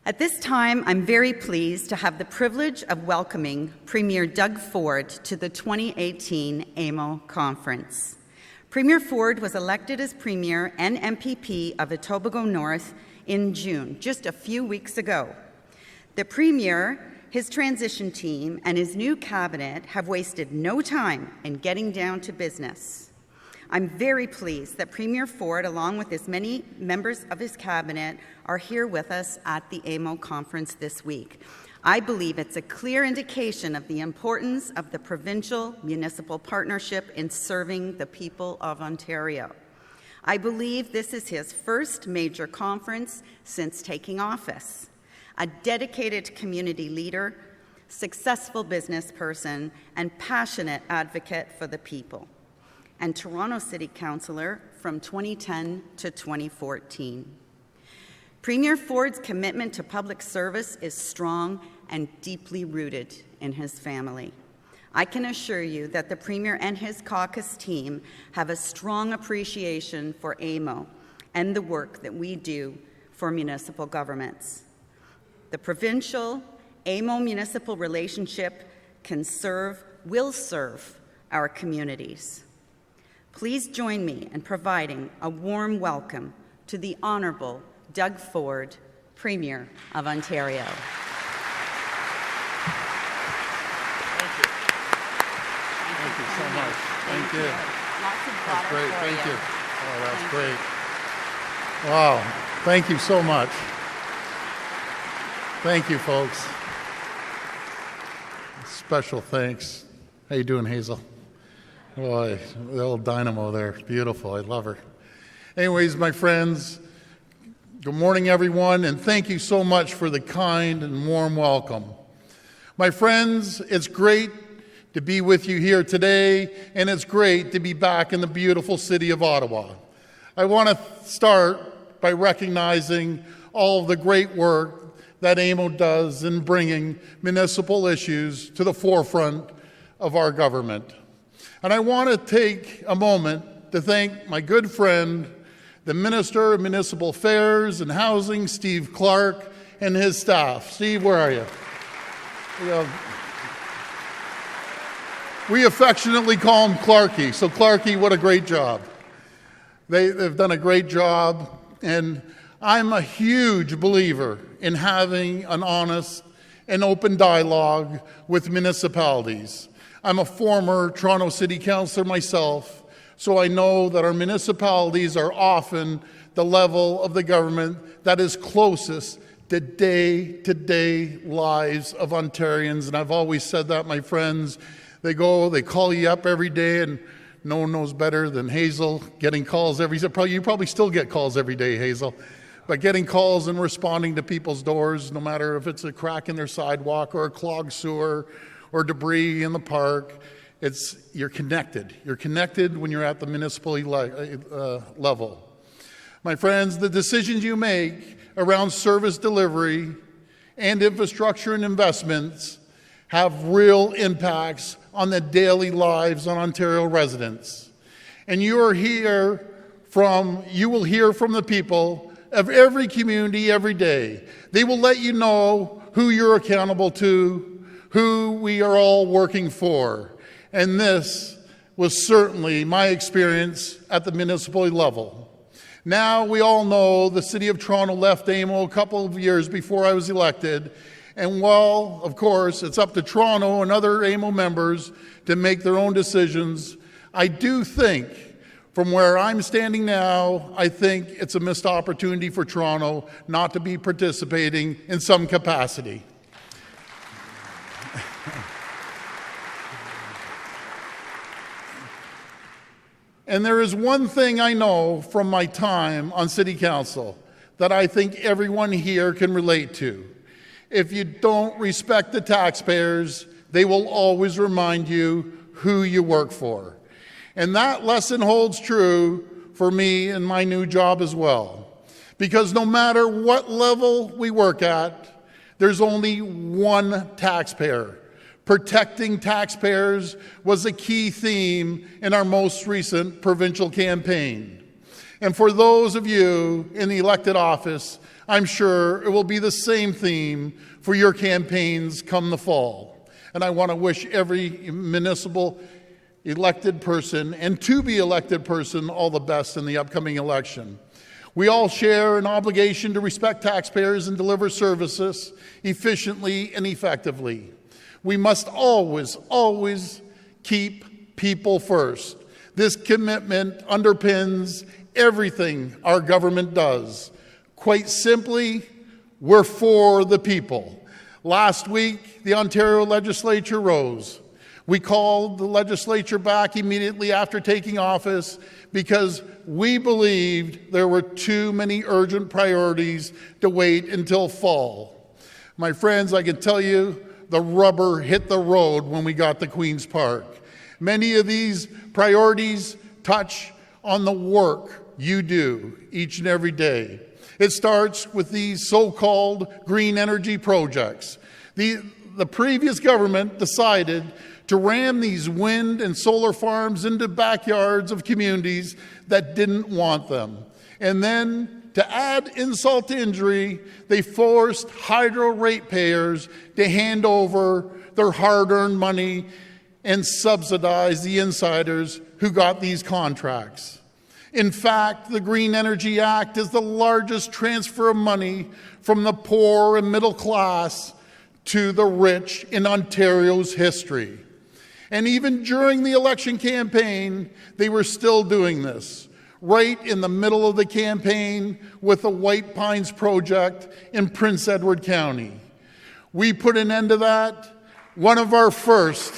At this time, I'm very pleased to have the privilege of welcoming Premier Doug Ford to the 2018 AMO Conference. Premier Ford was elected as Premier and MPP of Etobicoke North in June, just a few weeks ago. The Premier, his transition team, and his new cabinet have wasted no time in getting down to business. I'm very pleased that Premier Ford, along with as many members of his cabinet, are here with us at the AMO Conference this week. I believe it's a clear indication of the importance of the provincial-municipal partnership in serving the people of Ontario. I believe this is his first major conference since taking office. A dedicated community leader, successful business person, and passionate advocate for the people, and Toronto City Councillor from 2010 to 2014. Premier Ford's commitment to public service is strong and deeply rooted in his family. I can assure you that the Premier and his caucus team have a strong appreciation for AMO and the work that we do for municipal governments. The provincial AMO municipal relationship will serve our communities. Please join me in providing a warm welcome to the Honourable Doug Ford, Premier of Ontario. Thank you so much. Thank you. That's great. Thank you. Oh, that's great. Wow. Thank you so much. Thank you, folks. Special thanks. How you doing, Hazel? Boy, the old dynamo there. Beautiful. I love her. Anyways, my friends, good morning, everyone, and thank you so much for the kind and warm welcome. My friends, it's great to be with you here today, and it's great to be back in the beautiful city of Ottawa. I want to start by recognizing all of the great work that AMO does in bringing municipal issues to the forefront of our government. And I want to take a moment to thank my good friend, the Minister of Municipal Affairs and Housing, Steve Clark, and his staff. Steve, where are you? We affectionately call him Clarky. So Clarky, what a great job. They've done a great job, and I'm a huge believer in having an honest and open dialogue with municipalities. I'm a former Toronto City Councillor myself, so I know that our municipalities are often the level of the government that is closest to day-to-day lives of Ontarians. And I've always said that, my friends. They call you up every day, and no one knows better than Hazel getting calls every day. You probably still get calls every day, Hazel. But getting calls and responding to people's doors, no matter if it's a crack in their sidewalk or a clogged sewer or debris in the park, you're connected. You're connected when you're at the municipal level. My friends, the decisions you make around service delivery and infrastructure and investments have real impacts on the daily lives of Ontario residents. And you will hear from the people of every community every day. They will let you know who you're accountable to, who we are all working for. And this was certainly my experience at the municipal level. Now we all know the City of Toronto left AMO a couple of years before I was elected. And while, of course, it's up to Toronto and other AMO members to make their own decisions, I do think, from where I'm standing now, I think it's a missed opportunity for Toronto not to be participating in some capacity. And there is one thing I know from my time on City Council that I think everyone here can relate to. If you don't respect the taxpayers, they will always remind you who you work for. And that lesson holds true for me in my new job as well. Because no matter what level we work at, there's only one taxpayer. Protecting taxpayers was a key theme in our most recent provincial campaign. And for those of you in the elected office, I'm sure it will be the same theme for your campaigns come the fall. And I want to wish every municipal elected person and to-be elected person all the best in the upcoming election. We all share an obligation to respect taxpayers and deliver services efficiently and effectively. We must always keep people first. This commitment underpins everything our government does. Quite simply, we're for the people. Last week, the Ontario legislature rose. We called the legislature back immediately after taking office because we believed there were too many urgent priorities to wait until fall. My friends, I can tell you the rubber hit the road when we got to Queen's Park. Many of these priorities touch on the work you do each and every day. It starts with these so-called green energy projects. The previous government decided to ram these wind and solar farms into backyards of communities that didn't want them. And then, to add insult to injury, they forced hydro ratepayers to hand over their hard-earned money and subsidize the insiders who got these contracts. In fact, the Green Energy Act is the largest transfer of money from the poor and middle class to the rich in Ontario's history. And even during the election campaign, they were still doing this. Right in the middle of the campaign with the White Pines project in Prince Edward County. We put an end to that. One of our first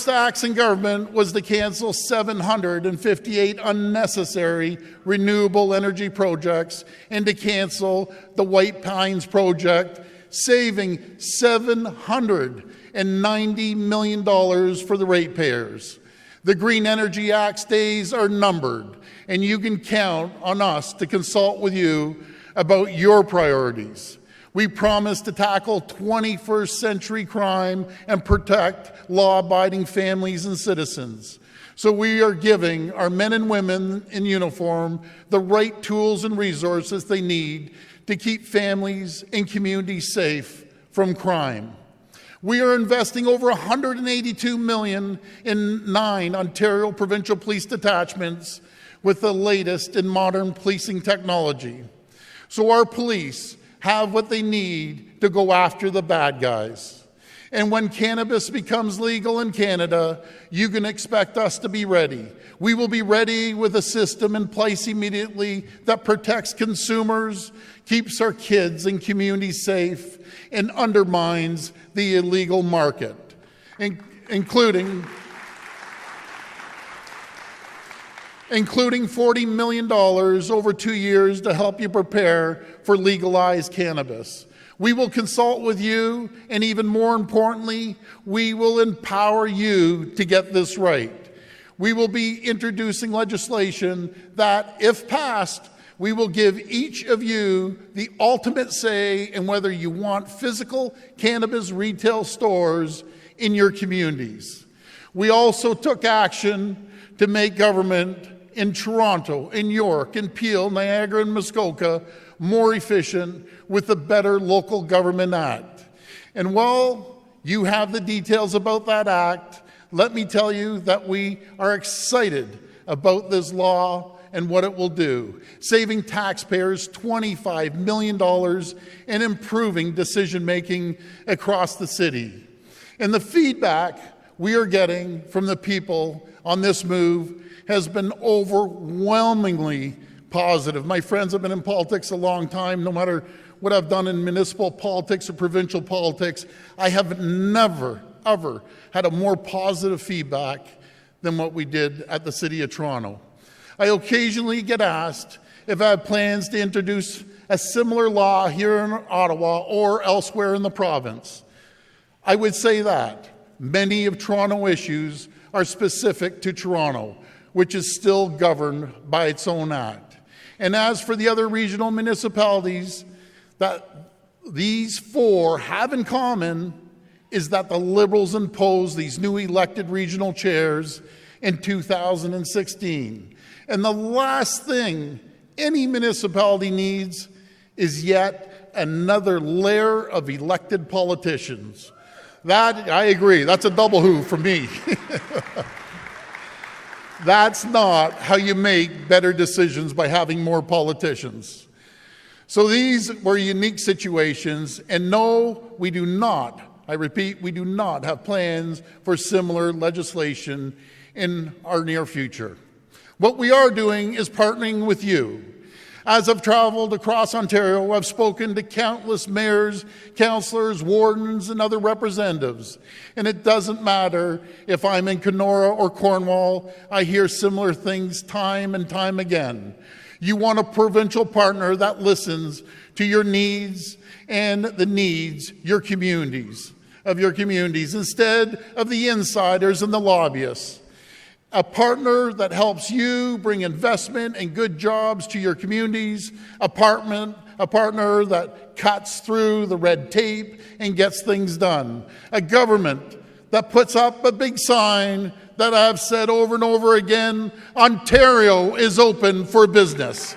acts in government was to cancel 758 unnecessary renewable energy projects and to cancel the White Pines project, saving $790 million for the ratepayers. The Green Energy Act's days are numbered, and you can count on us to consult with you about your priorities. We promise to tackle 21st century crime and protect law-abiding families and citizens. So we are giving our men and women in uniform the right tools and resources they need to keep families and communities safe from crime. We are investing over $182 million in 9 Ontario provincial police detachments with the latest in modern policing technology. So our police have what they need to go after the bad guys. And when cannabis becomes legal in Canada, you can expect us to be ready. We will be ready with a system in place immediately that protects consumers, keeps our kids and communities safe, and undermines the illegal market, including $40 million over 2 years to help you prepare for legalized cannabis. We will consult with you, and even more importantly, we will empower you to get this right. We will be introducing legislation that, if passed, we will give each of you the ultimate say in whether you want physical cannabis retail stores in your communities. We also took action to make government in Toronto, in York, in Peel, Niagara, and Muskoka more efficient with the Better Local Government Act. And while you have the details about that act, let me tell you that we are excited about this law and what it will do, saving taxpayers $25 million and improving decision-making across the city. And the feedback we are getting from the people on this move has been overwhelmingly positive. My friends have been in politics a long time. No matter what I've done in municipal politics or provincial politics, I have never, ever had a more positive feedback than what we did at the City of Toronto. I occasionally get asked if I have plans to introduce a similar law here in Ottawa or elsewhere in the province. I would say that many of Toronto issues are specific to Toronto, which is still governed by its own act. And as for the other regional municipalities, that these 4 have in common is that the Liberals imposed these new elected regional chairs in 2016. And the last thing any municipality needs is yet another layer of elected politicians. That, I agree, that's a double who for me. That's not how you make better decisions, by having more politicians. So these were unique situations, and no, we do not, I repeat, we do not have plans for similar legislation in our near future. What we are doing is partnering with you. As I've traveled across Ontario, I've spoken to countless mayors, councillors, wardens, and other representatives. And it doesn't matter if I'm in Kenora or Cornwall, I hear similar things time and time again. You want a provincial partner that listens to your needs and the needs of your communities, instead of the insiders and the lobbyists. A partner that helps you bring investment and good jobs to your communities. A partner that cuts through the red tape and gets things done. A government that puts up a big sign that I've said over and over again, Ontario is open for business.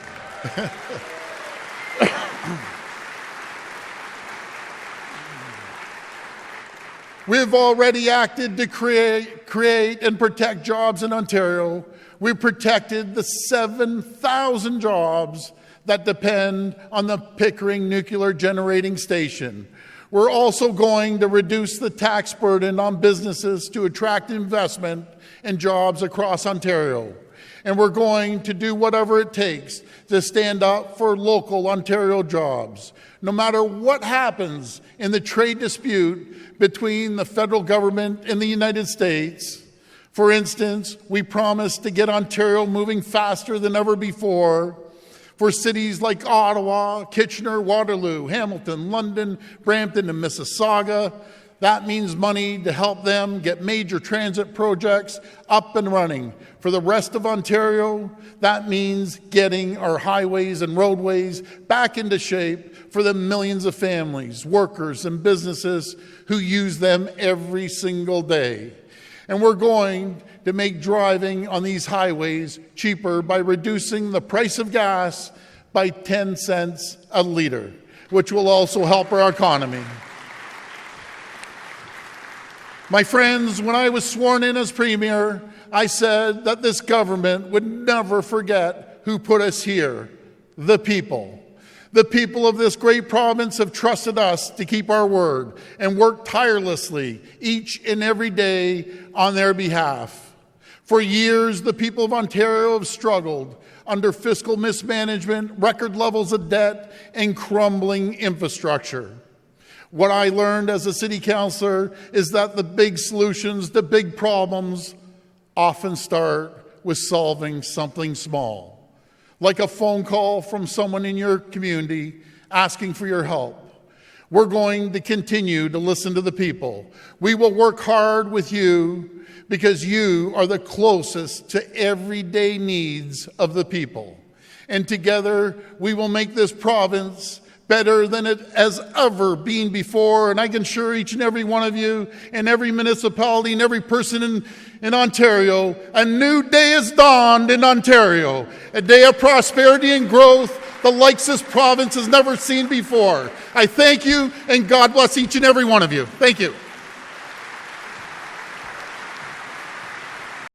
We've already acted to create and protect jobs in Ontario. We've protected the 7,000 jobs that depend on the Pickering Nuclear Generating Station. We're also going to reduce the tax burden on businesses to attract investment and jobs across Ontario. And we're going to do whatever it takes to stand up for local Ontario jobs. No matter what happens in the trade dispute between the federal government and the United States, for instance, we promised to get Ontario moving faster than ever before for cities like Ottawa, Kitchener, Waterloo, Hamilton, London, Brampton, and Mississauga. That means money to help them get major transit projects up and running. For the rest of Ontario, that means getting our highways and roadways back into shape for the millions of families, workers, and businesses who use them every single day. And we're going to make driving on these highways cheaper by reducing the price of gas by 10 cents a litre, which will also help our economy. My friends, when I was sworn in as Premier, I said that this government would never forget who put us here, the people. The people of this great province have trusted us to keep our word and work tirelessly each and every day on their behalf. For years, the people of Ontario have struggled under fiscal mismanagement, record levels of debt, and crumbling infrastructure. What I learned as a city councillor is that the big solutions to big problems often start with solving something small, like a phone call from someone in your community asking for your help. We're going to continue to listen to the people. We will work hard with you because you are the closest to everyday needs of the people. And together, we will make this province better than it has ever been before. And I can assure each and every one of you and every municipality and every person in Ontario, a new day has dawned in Ontario, a day of prosperity and growth the likes this province has never seen before. I thank you, and God bless each and every one of you. Thank you.